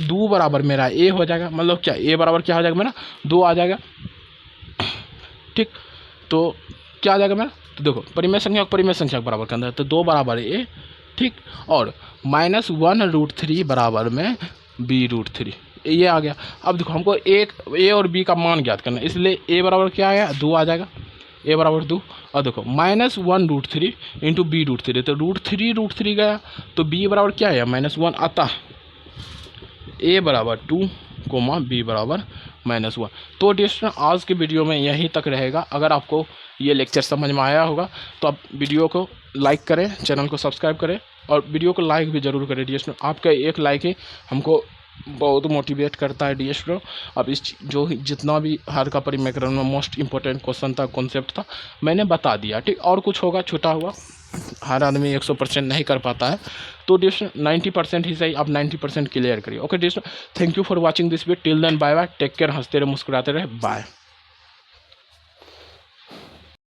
2 बराबर मेरा a हो जाएगा, मतलब क्या a बराबर क्या हो जाएगा मेरा 2 आ जाएगा। ठीक, तो क्या आ जाएगा मेरा, तो देखो परिमेय संख्या को परिमेय संख्या के बराबर करना है, तो 2 बराबर a। ठीक, और -1√3 बराबर में b√3, ये आ गया। अब देखो हमको एक a और b का मान ज्ञात करना है, इसलिए a बराबर क्या आया 2 आ जाएगा, a बराबर 2। और देखो -1√3 इंटू b√3, तो √3 गया, तो b बराबर क्या है -1, अतः a बराबर 2 b बराबर -1। तो डिस्टर्स आज के वीडियो में यहीं तक रहेगा। अगर आपको ये लेक्चर समझ में आया होगा तो आप वीडियो को लाइक करें, चैनल को सब्सक्राइब करें, और वीडियो को लाइक भी ज़रूर करें। डिस्टर्स आपका एक लाइक ही हमको बहुत मोटिवेट करता है डिस्टर्स। अब इस जो जितना भी हर का परिमेयकरण में मोस्ट इंपॉर्टेंट क्वेश्चन था, कॉन्सेप्ट था, मैंने बता दिया। ठीक, और कुछ होगा छूटा हुआ, हर आदमी 100% नहीं कर पाता है, तो डिस्टर्स 90% ही सही, आप 90% क्लियर करिए। ओके डिस्टर्स, thank you for watching this video, till then bye bye, take care, हंसते रहे मुस्कुराते रहे, बाय।